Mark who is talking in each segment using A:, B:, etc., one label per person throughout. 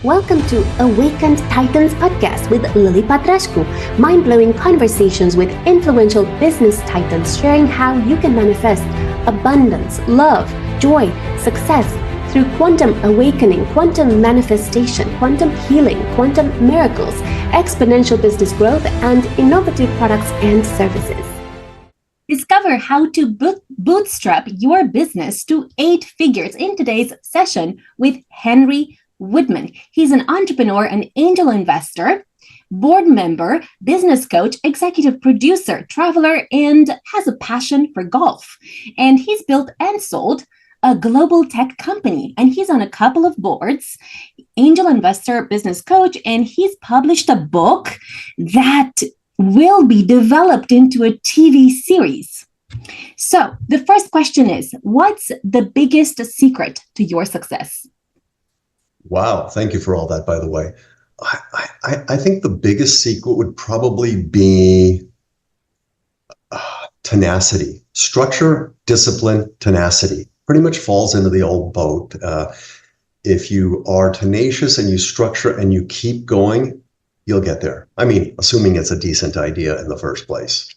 A: Welcome to Awakened Titans podcast with Lily Patrascu, mind-blowing conversations with influential business titans sharing how you can manifest abundance, love, joy, success through quantum awakening, quantum manifestation, quantum healing, quantum miracles, exponential business growth, and innovative products and services. Discover how to bootstrap your business to 8 figures in today's session with Henry Woodman. He's an entrepreneur, an angel investor, board member, business coach, executive producer, traveler, and has a passion for golf. And he's built and sold a global tech company, and he's on a couple of boards, angel investor, business coach, and he's published a book that will be developed into a TV series. So the first question is, what's the biggest secret to your success?
B: Wow. Thank you for all that, by the way. I think the biggest secret would probably be tenacity, structure, discipline, tenacity. Pretty much falls into the old boat. If you are tenacious and you structure and you keep going, you'll get there. I mean, assuming it's a decent idea in the first place.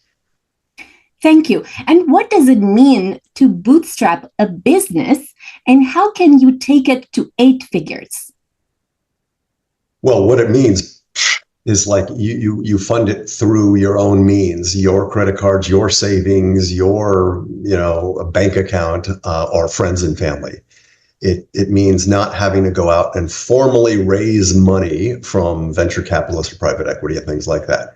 A: Thank you. And what does it mean to bootstrap a business, and how can you take it to 8 figures?
B: Well, what it means is like you fund it through your own means, your credit cards, your savings, your a bank account, or friends and family. It means not having to go out and formally raise money from venture capitalists or private equity and things like that.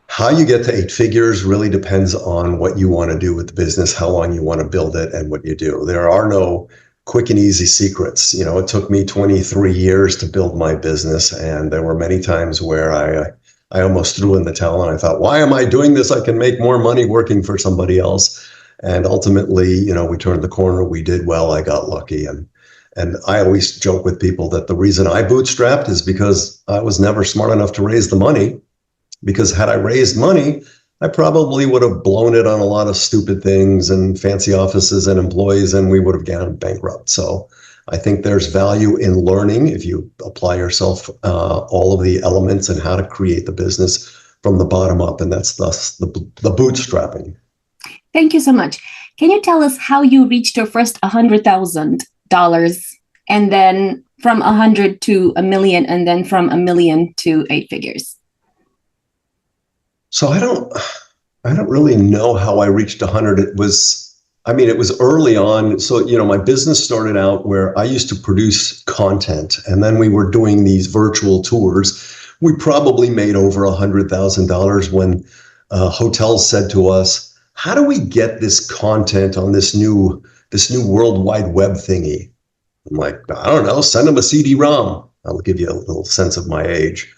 B: How you get to 8 figures really depends on what you want to do with the business, how long you want to build it, and what you do. There are no quick and easy secrets. It took me 23 years to build my business, and there were many times where I almost threw in the towel and I thought, why am I doing this? I can make more money working for somebody else. And ultimately, we turned the corner. We did well. I got lucky. And I always joke with people that the reason I bootstrapped is because I was never smart enough to raise the money. Because had I raised money, I probably would have blown it on a lot of stupid things and fancy offices and employees, and we would have gone bankrupt. So I think there's value in learning if you apply yourself all of the elements and how to create the business from the bottom up. And that's thus the bootstrapping.
A: Thank you so much. Can you tell us how you reached your first $100,000 and then from 100 to $1 million and then from $1 million to 8 figures?
B: So I don't really know how I reached 100. It was early on. So, my business started out where I used to produce content, and then we were doing these virtual tours. We probably made over $100,000 when hotels said to us, how do we get this content on this new World Wide Web thingy? I'm like, I don't know, send them a CD-ROM. I'll give you a little sense of my age.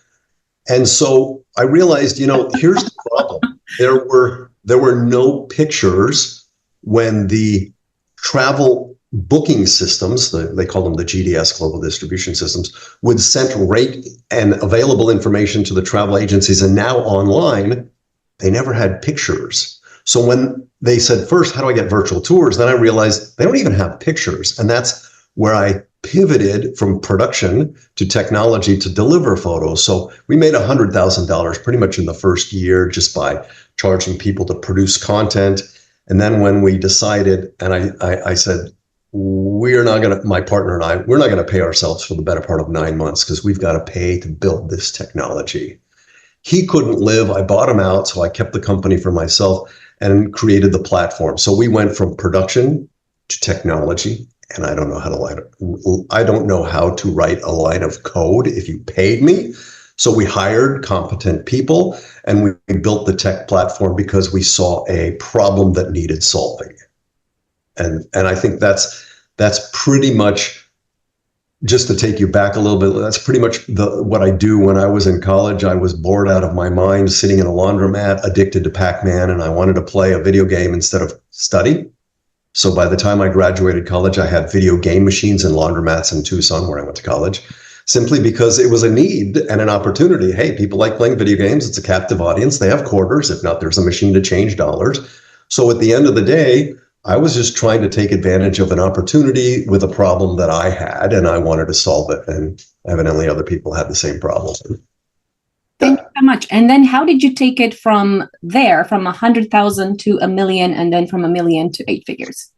B: And so I realized, here's the problem. There were no pictures when the travel booking systems, they call them the GDS, Global Distribution Systems, would send rate and available information to the travel agencies. And now online, they never had pictures. So when they said, first, how do I get virtual tours? Then I realized they don't even have pictures. And that's where I pivoted from production to technology to deliver photos. So we made $100,000 pretty much in the first year just by charging people to produce content. And then when we decided, and I said, my partner and I, we're not going to pay ourselves for the better part of 9 months because we've got to pay to build this technology. He couldn't live. I bought him out. So I kept the company for myself and created the platform. So we went from production to technology. And I don't know how to write a line of code if you paid me. So we hired competent people and we built the tech platform because we saw a problem that needed solving. And I think that's pretty much, just to take you back a little bit, that's pretty much what I do. When I was in college, I was bored out of my mind, sitting in a laundromat, addicted to Pac-Man, and I wanted to play a video game instead of study. So by the time I graduated college, I had video game machines and laundromats in Tucson, where I went to college, simply because it was a need and an opportunity. Hey, people like playing video games. It's a captive audience. They have quarters. If not, there's a machine to change dollars. So at the end of the day, I was just trying to take advantage of an opportunity with a problem that I had, and I wanted to solve it. And evidently other people had the same problem.
C: Thank you so much. And then how did you take it from there, from 100,000 to 1 million, and then from 1 million to 8 figures?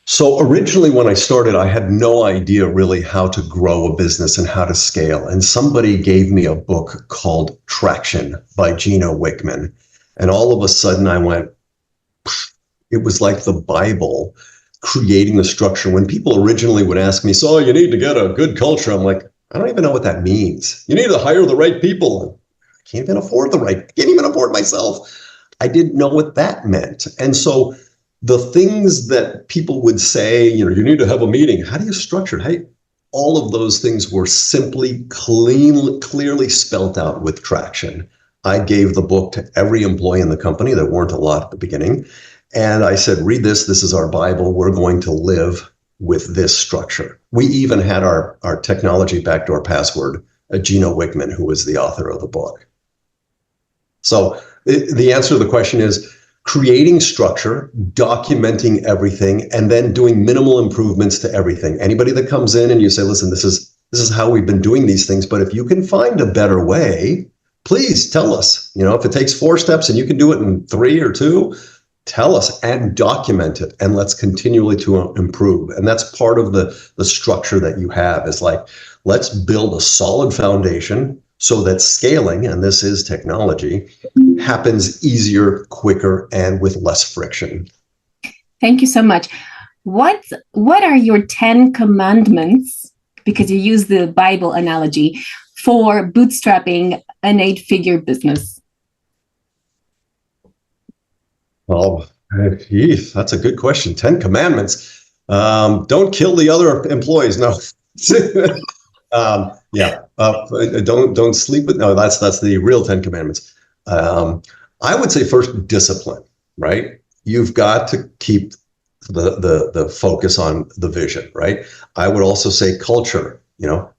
B: So originally when I started, I had no idea really how to grow a business and how to scale. And somebody gave me a book called Traction by Gino Wickman. And all of a sudden I went, it was like the Bible, creating the structure. When people originally would ask me, so you need to get a good culture, I'm like, I don't even know what that means. You need to hire the right people. I can't even afford can't even afford myself. I didn't know what that meant. And so the things that people would say, you need to have a meeting. How do you structure it? Hey, all of those things were simply clearly spelt out with Traction. I gave the book to every employee in the company. There weren't a lot at the beginning. And I said, read this. This is our Bible. We're going to live with this structure. We even had our technology backdoor password, Gino Wickman, who was the author of the book. So the answer to the question is creating structure, documenting everything, and then doing minimal improvements to everything. Anybody that comes in and you say, listen, this is how we've been doing these things, but if you can find a better way, please tell us. If it takes 4 steps and you can do it in 3 or 2, tell us and document it, and let's continually to improve. And that's part of the structure that you have, is like, let's build a solid foundation so that scaling, and this is technology, happens easier, quicker, and with less friction.
C: Thank you so much. What are your 10 commandments, because you use the Bible analogy, for bootstrapping an 8-figure business?
B: Well, that's a good question. 10 commandments. Don't kill the other employees. No. Don't sleep with. No, that's the real 10 commandments. I would say first, discipline, right? You've got to keep the focus on the vision, right? I would also say culture.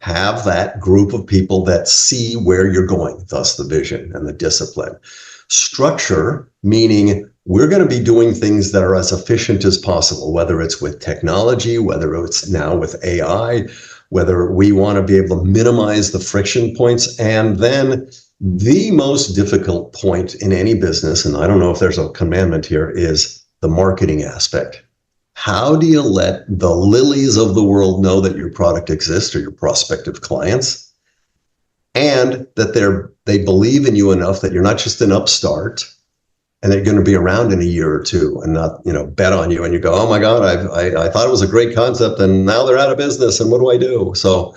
B: Have that group of people that see where you're going, thus the vision and the discipline. Structure, meaning we're going to be doing things that are as efficient as possible, whether it's with technology, whether it's now with AI, whether we want to be able to minimize the friction points. And then the most difficult point in any business, and I don't know if there's a commandment here, is the marketing aspect. How do you let the Lilies of the world know that your product exists, or your prospective clients, and that they believe in you enough that you're not just an upstart and they're going to be around in a year or 2 and not, bet on you and you go, oh my God, I thought it was a great concept and now they're out of business and what do I do? So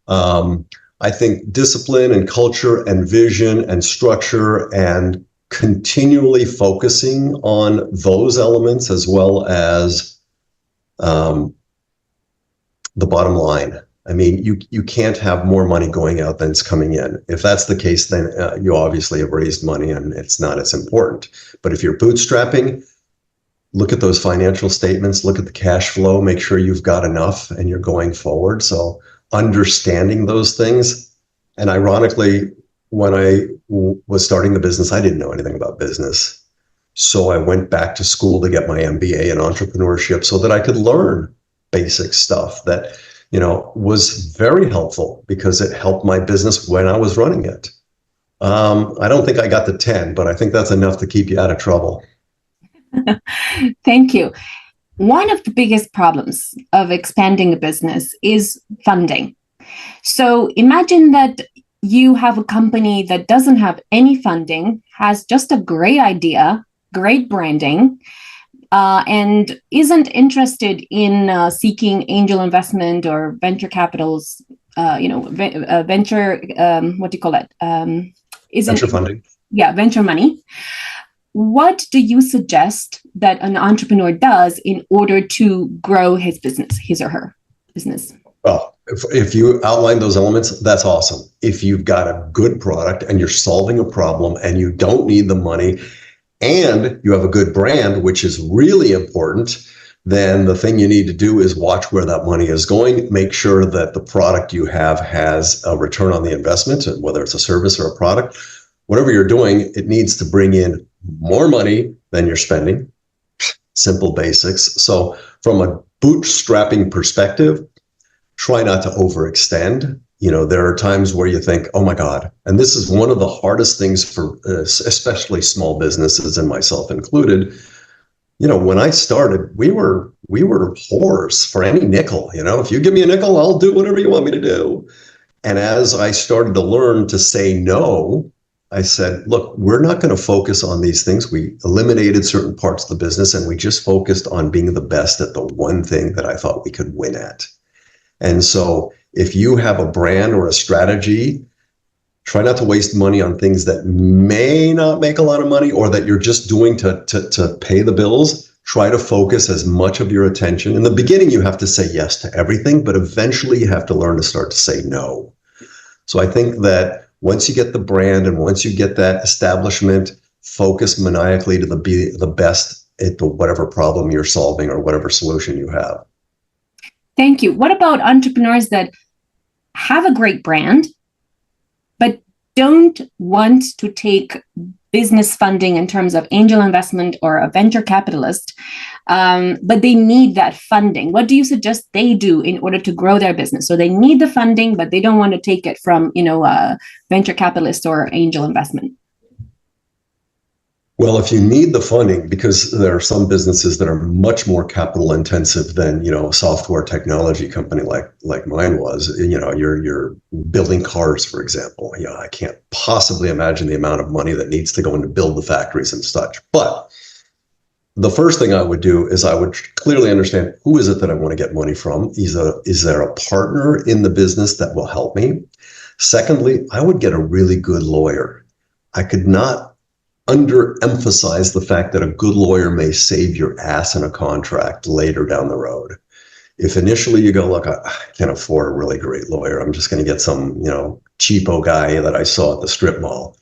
B: I think discipline and culture and vision and structure and continually focusing on those elements, as well as the bottom line. I mean, you can't have more money going out than it's coming in. If that's the case, then you obviously have raised money and it's not as important. But if you're bootstrapping, look at those financial statements, look at the cash flow, make sure you've got enough and you're going forward. So understanding those things. And ironically, when I was starting the business, I didn't know anything about business. So I went back to school to get my MBA in entrepreneurship so that I could learn basic stuff that, was very helpful because it helped my business when I was running it. I don't think I got the 10, but I think that's enough to keep you out of trouble.
C: Thank you. One of the biggest problems of expanding a business is funding. So imagine that you have a company that doesn't have any funding, has just a great idea, great branding, and isn't interested in seeking angel investment or venture capitals, venture, what do you call that?
B: Venture funding.
C: Yeah, venture money. What do you suggest that an entrepreneur does in order to grow his business, his or her business?
B: Well, if you outline those elements, that's awesome. If you've got a good product and you're solving a problem and you don't need the money and you have a good brand, which is really important, then the thing you need to do is watch where that money is going. Make sure that the product you have has a return on the investment, whether it's a service or a product. Whatever you're doing, it needs to bring in more money than you're spending. simple basics. So from a bootstrapping perspective, try not to overextend. There are times where you think, oh my God, and this is one of the hardest things for especially small businesses and myself included. When I started, we were whores for any nickel. If you give me a nickel, I'll do whatever you want me to do. And as I started to learn to say no, I said, look, we're not going to focus on these things. We eliminated certain parts of the business and we just focused on being the best at the one thing that I thought we could win at. And so if you have a brand or a strategy, try not to waste money on things that may not make a lot of money or that you're just doing to pay the bills. Try to focus as much of your attention. In the beginning, you have to say yes to everything, but eventually you have to learn to start to say no. So I think that once you get the brand and once you get that establishment, focus maniacally to be the best at whatever problem you're solving or whatever solution you have.
C: Thank you. What about entrepreneurs that have a great brand, but don't want to take business funding in terms of angel investment or a venture capitalist, but they need that funding? What do you suggest they do in order to grow their business? So they need the funding, but they don't want to take it from, a venture capitalist or angel investment.
B: Well, if you need the funding, because there are some businesses that are much more capital intensive than, a software technology company like mine was. You're building cars, for example. I can't possibly imagine the amount of money that needs to go into build the factories and such. But the first thing I would do is I would clearly understand, who is it that I want to get money from? Is there a partner in the business that will help me? Secondly, I would get a really good lawyer. I could not underemphasize the fact that a good lawyer may save your ass in a contract later down the road. If initially you go, look, I can't afford a really great lawyer, I'm just going to get some, cheapo guy that I saw at the strip mall.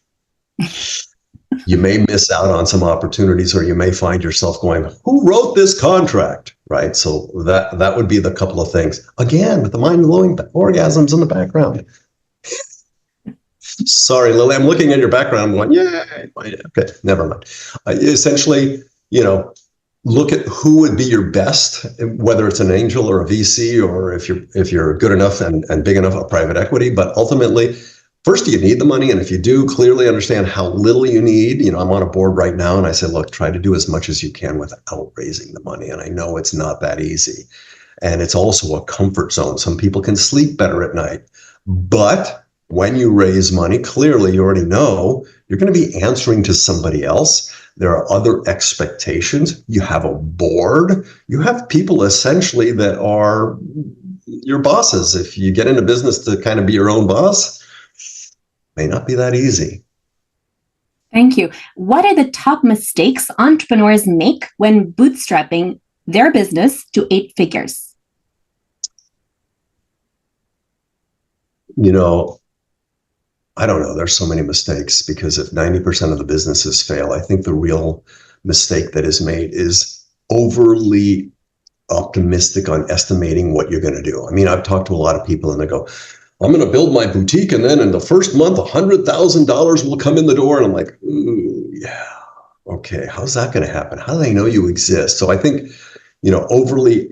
B: You may miss out on some opportunities, or you may find yourself going, who wrote this contract? Right? So that would be the couple of things. Again, with the mind-blowing orgasms in the background. Sorry, Lily, I'm looking at your background. I'm going, yeah, okay, never mind. Essentially, look at who would be your best, whether it's an angel or a VC, or if you're good enough and big enough, a private equity. But ultimately, first, do you need the money? And if you do, clearly understand how little you need. I'm on a board right now, and I say, look, try to do as much as you can without raising the money. And I know it's not that easy. And it's also a comfort zone. Some people can sleep better at night. But when you raise money, clearly you already know you're going to be answering to somebody else. There are other expectations. You have a board. You have people essentially that are your bosses. If you get into business to kind of be your own boss, may not be that easy.
C: Thank you. What are the top mistakes entrepreneurs make when bootstrapping their business to 8 figures?
B: I don't know. There's so many mistakes, because if 90% of the businesses fail, I think the real mistake that is made is overly optimistic on estimating what you're going to do. I mean, I've talked to a lot of people and they go, I'm going to build my boutique, and then in the first month, $100,000 will come in the door. And I'm like, ooh, yeah, okay. How's that going to happen? How do they know you exist? So I think, overly,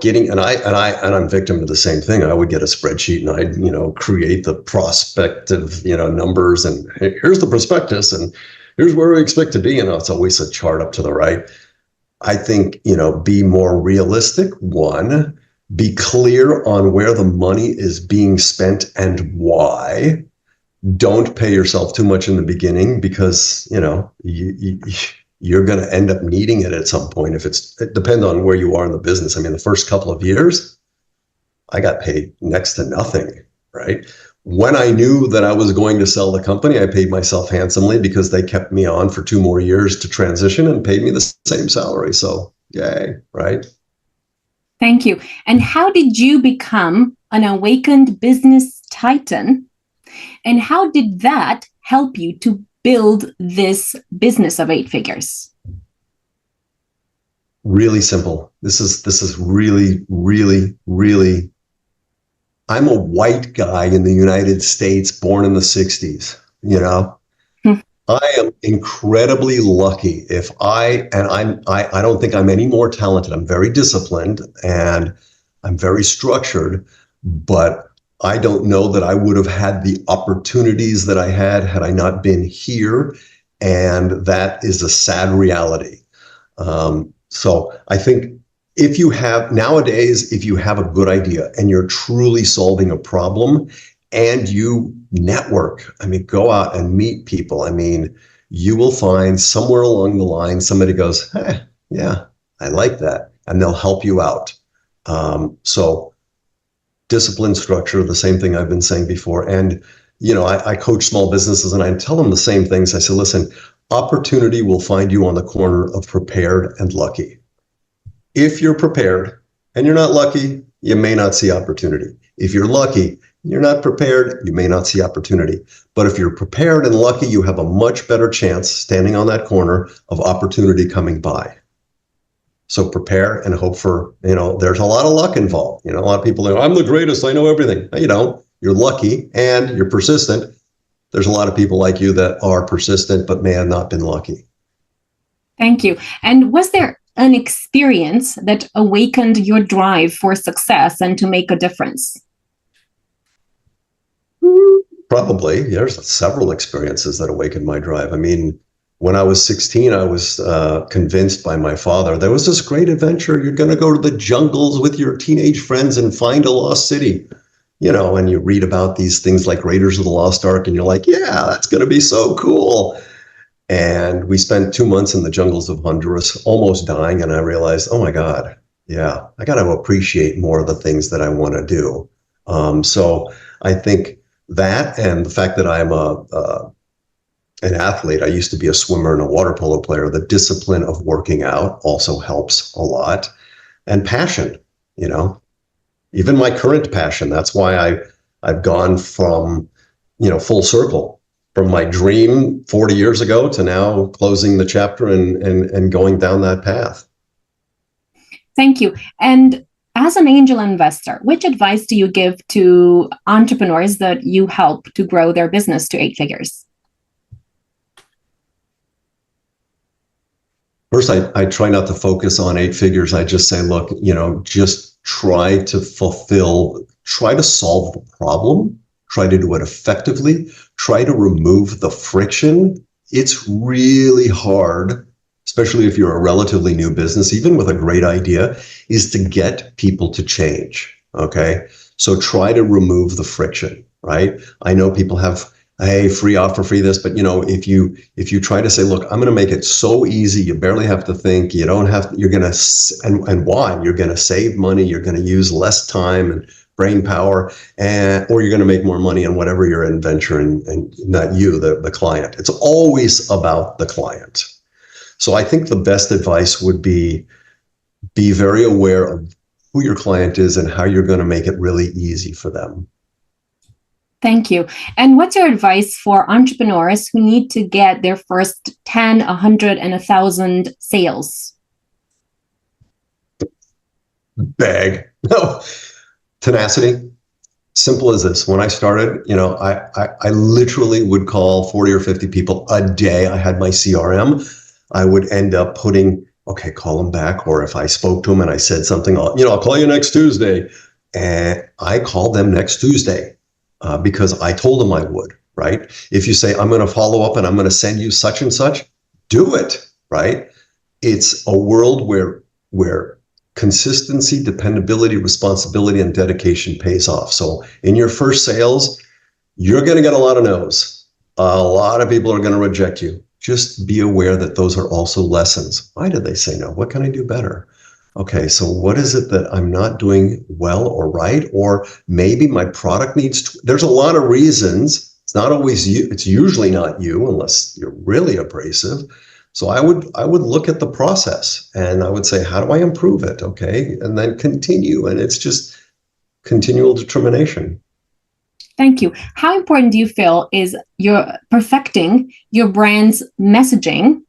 B: getting, and I'm victim to the same thing. I would get a spreadsheet and I'd, create the prospective, numbers, and here's the prospectus and here's where we expect to be. And it's always a chart up to the right. I think, be more realistic. One, be clear on where the money is being spent and why. Don't pay yourself too much in the beginning, because, you're going to end up needing it at some point. It depends on where you are in the business. I mean, the first couple of years, I got paid next to nothing, right? When I knew that I was going to sell the company, I paid myself handsomely, because they kept me on for 2 more years to transition and paid me the same salary. So, yay, right?
C: Thank you. And how did you become an awakened business titan? And how did that help you to build this business of 8 figures?
B: Really simple. This is really, really, really. I'm a white guy in the United States, born in the 60s, I am incredibly lucky if I don't think I'm any more talented. I'm very disciplined and I'm very structured, but I don't know that I would have had the opportunities that I had I not been here. And that is a sad reality. So I think nowadays, if you have a good idea and you're truly solving a problem and you network, I mean, go out and meet people. I mean, you will find somewhere along the line, somebody goes, hey, yeah, I like that. And they'll help you out. So discipline, structure, the same thing I've been saying before. And, I coach small businesses and I tell them the same things. I say, listen, opportunity will find you on the corner of prepared and lucky. If you're prepared and you're not lucky, you may not see opportunity. If you're lucky, you're not prepared, you may not see opportunity. But if you're prepared and lucky, you have a much better chance standing on that corner of opportunity coming by. So prepare and hope for, there's a lot of luck involved. A lot of people say, I'm the greatest, I know everything. No, you don't. You're lucky and you're persistent. There's a lot of people like you that are persistent, but may have not been lucky.
C: Thank you. And was there an experience that awakened your drive for success and to make a difference?
B: Probably. There's several experiences that awakened my drive. I mean, when I was 16, I was convinced by my father, there was this great adventure. You're going to go to the jungles with your teenage friends and find a lost city. And you read about these things like Raiders of the Lost Ark, and you're like, yeah, that's going to be so cool. And we spent 2 months in the jungles of Honduras, almost dying. And I realized, oh my God, yeah, I got to appreciate more of the things that I want to do. So I think that, and the fact that I'm an athlete, I used to be a swimmer and a water polo player, the discipline of working out also helps a lot. And passion, even my current passion. That's why I've gone from, full circle from my dream 40 years ago to now closing the chapter and going down that path.
C: Thank you. And as an angel investor, which advice do you give to entrepreneurs that you help to grow their business to 8 figures?
B: First, I try not to focus on 8 figures. I just say, look, just try to solve the problem, try to do it effectively, try to remove the friction. It's really hard, especially if you're a relatively new business, even with a great idea, is to get people to change. Okay. So try to remove the friction, right? I know people have, hey, free offer, free this, but if you try to say, look, I'm going to make it so easy, you barely have to think, you're going to, and why? You're going to save money, you're going to use less time and brain power, or you're going to make more money on whatever your adventure, and not you, the client. It's always about the client. So I think the best advice would be very aware of who your client is and how you're going to make it really easy for them.
C: Thank you. And what's your advice for entrepreneurs who need to get their first 10, 100, and 1,000 sales?
B: Beg. No. Tenacity. Simple as this. When I started, I literally would call 40 or 50 people a day. I had my CRM. I would end up putting, okay, call them back. Or if I spoke to them and I said something, I'll call you next Tuesday. And I called them next Tuesday. Because I told them I would, right? If you say, I'm going to follow up and I'm going to send you such and such, do it, right? It's a world where consistency, dependability, responsibility, and dedication pays off. So in your first sales, you're going to get a lot of no's. A lot of people are going to reject you. Just be aware that those are also lessons. Why did they say no? What can I do better? Okay, so what is it that I'm not doing well or right? Or maybe my product needs there's a lot of reasons. It's not always you. It's usually not you unless you're really abrasive. So I would look at the process and I would say, how do I improve it? Okay, and then continue. And it's just continual determination.
C: Thank you. How important do you feel is perfecting your brand's messaging,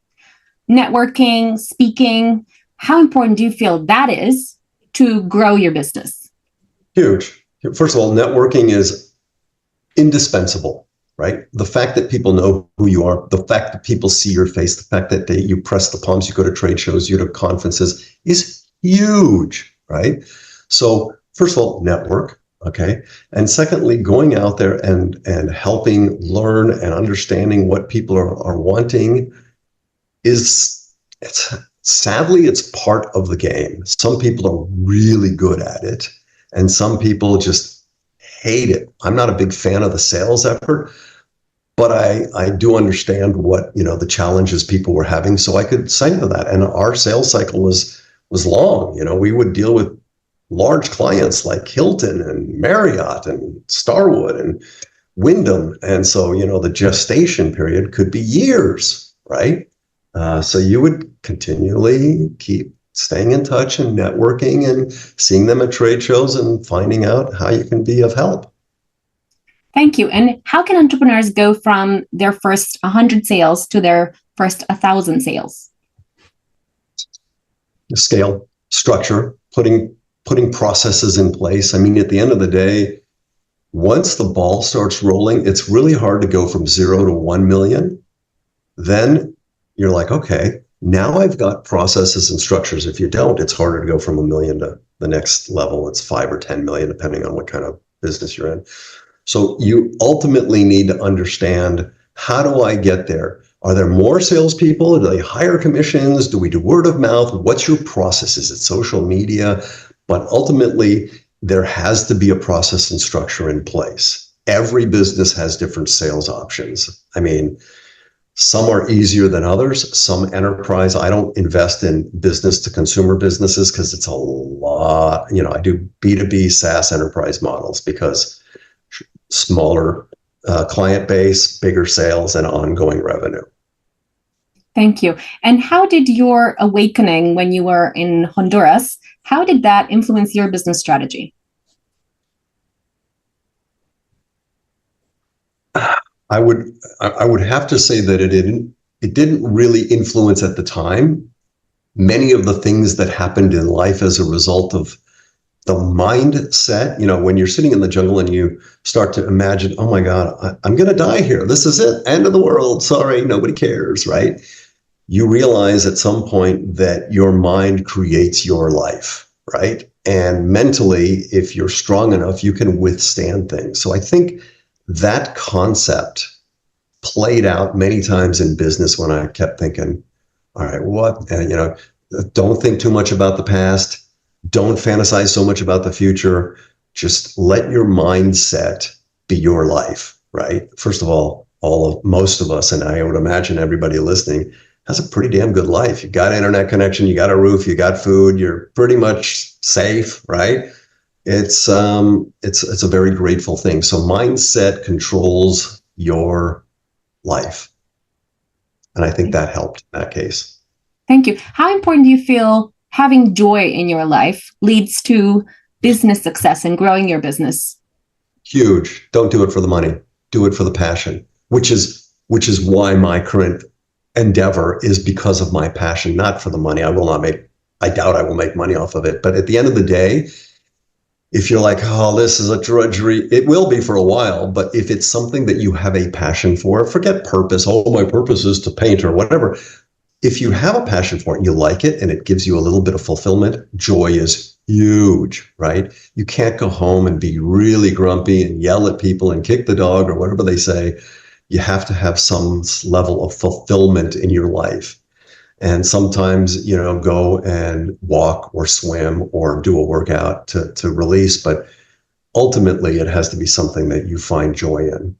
C: networking, speaking? How important do you feel that is to grow your business?
B: Huge. First of all, networking is indispensable, right? The fact that people know who you are, the fact that people see your face, the fact that you press the palms, you go to trade shows, you go to conferences is huge, right? So first of all, network, okay? And secondly, going out there and helping learn and understanding what people are wanting sadly, it's part of the game. Some people are really good at it, and some people just hate it. I'm not a big fan of the sales effort, but I do understand what, the challenges people were having, so I could say to that. And our sales cycle was long. We would deal with large clients like Hilton and Marriott and Starwood and Wyndham. And so, the gestation period could be years, right? So you would continually keep staying in touch and networking and seeing them at trade shows and finding out how you can be of help.
C: Thank you. And how can entrepreneurs go from their first 100 sales to their first 1,000 sales?
B: Scale, structure, putting processes in place. I mean, at the end of the day, once the ball starts rolling, it's really hard to go from 0 to 1 million. Then you're like, okay, now I've got processes and structures. If you don't, it's harder to go from 1 million to the next level. It's 5 or 10 million, depending on what kind of business you're in. So you ultimately need to understand, how do I get there? Are there more salespeople? Do they hire commissions? Do we do word of mouth? What's your process? Is it social media? But ultimately, there has to be a process and structure in place. Every business has different sales options. I mean, some are easier than others. Some enterprise, I don't invest in business to consumer businesses because it's a lot. I do B2B SaaS enterprise models because smaller client base, bigger sales, and ongoing revenue.
C: Thank you. And how did your awakening when you were in Honduras, how did that influence your business strategy?
B: I would have to say that it didn't really influence at the time many of the things that happened in life as a result of the mindset. When you're sitting in the jungle and you start to imagine, oh my God, I'm going to die here. This is it. End of the world. Sorry, nobody cares, right? You realize at some point that your mind creates your life, right? And mentally, if you're strong enough, you can withstand things. So I think that concept played out many times in business when I kept thinking, all right, what? And, don't think too much about the past. Don't fantasize so much about the future. Just let your mindset be your life, right? First of all, most of us, and I would imagine everybody listening, has a pretty damn good life. You got internet connection, you got a roof, you got food, you're pretty much safe, right? It's a very grateful thing. So mindset controls your life. And I think that helped in that case.
C: Thank you. How important do you feel having joy in your life leads to business success and growing your business?
B: Huge. Don't do it for the money. Do it for the passion, which is why my current endeavor is because of my passion, not for the money. I doubt I will make money off of it. But at the end of the day, if you're like, oh, this is a drudgery, it will be for a while. But if it's something that you have a passion for, forget purpose. Oh, my purpose is to paint or whatever. If you have a passion for it and you like it and it gives you a little bit of fulfillment, joy is huge, right? You can't go home and be really grumpy and yell at people and kick the dog or whatever they say. You have to have some level of fulfillment in your life. And sometimes, go and walk or swim or do a workout to release. But ultimately, it has to be something that you find joy in.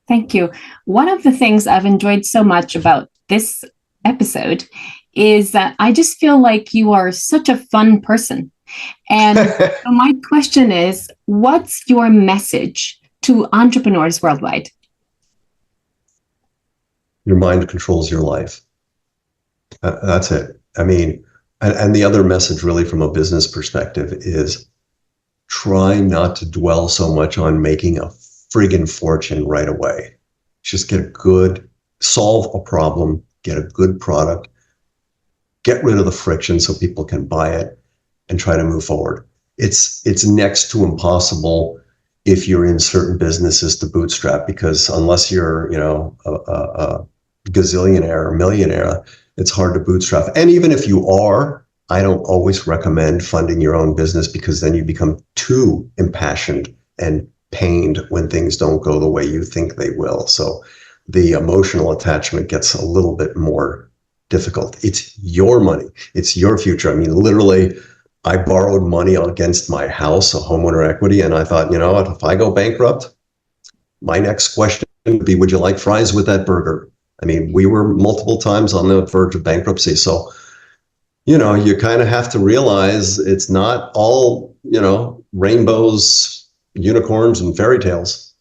C: Thank you. One of the things I've enjoyed so much about this episode is that I just feel like you are such a fun person. And so my question is, what's your message to entrepreneurs worldwide?
B: Your mind controls your life. That's it. I mean, and the other message really from a business perspective is try not to dwell so much on making a friggin' fortune right away. Just solve a problem, get a good product, get rid of the friction so people can buy it and try to move forward. It's next to impossible if you're in certain businesses to bootstrap, because unless you're, a gazillionaire or millionaire, it's hard to bootstrap. And even if you are, I don't always recommend funding your own business, because then you become too impassioned and pained when things don't go the way you think they will. So the emotional attachment gets a little bit more difficult. It's your money. It's your future. I mean, literally, I borrowed money against my house, a homeowner equity, and I thought, you know what, if I go bankrupt, my next question would be, would you like fries with that burger? I mean, we were multiple times on the verge of bankruptcy. So, you kind of have to realize it's not all, rainbows, unicorns, and fairy tales.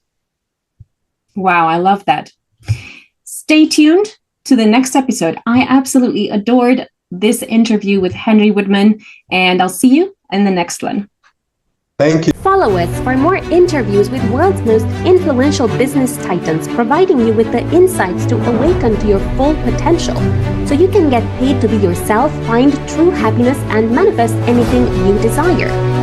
C: Wow, I love that. Stay tuned to the next episode. I absolutely adored this interview with Henry Woodman, and I'll see you in the next one.
B: Thank you.
A: Follow us for more interviews with world's most influential business titans, providing you with the insights to awaken to your full potential, so you can get paid to be yourself, find true happiness, and manifest anything you desire.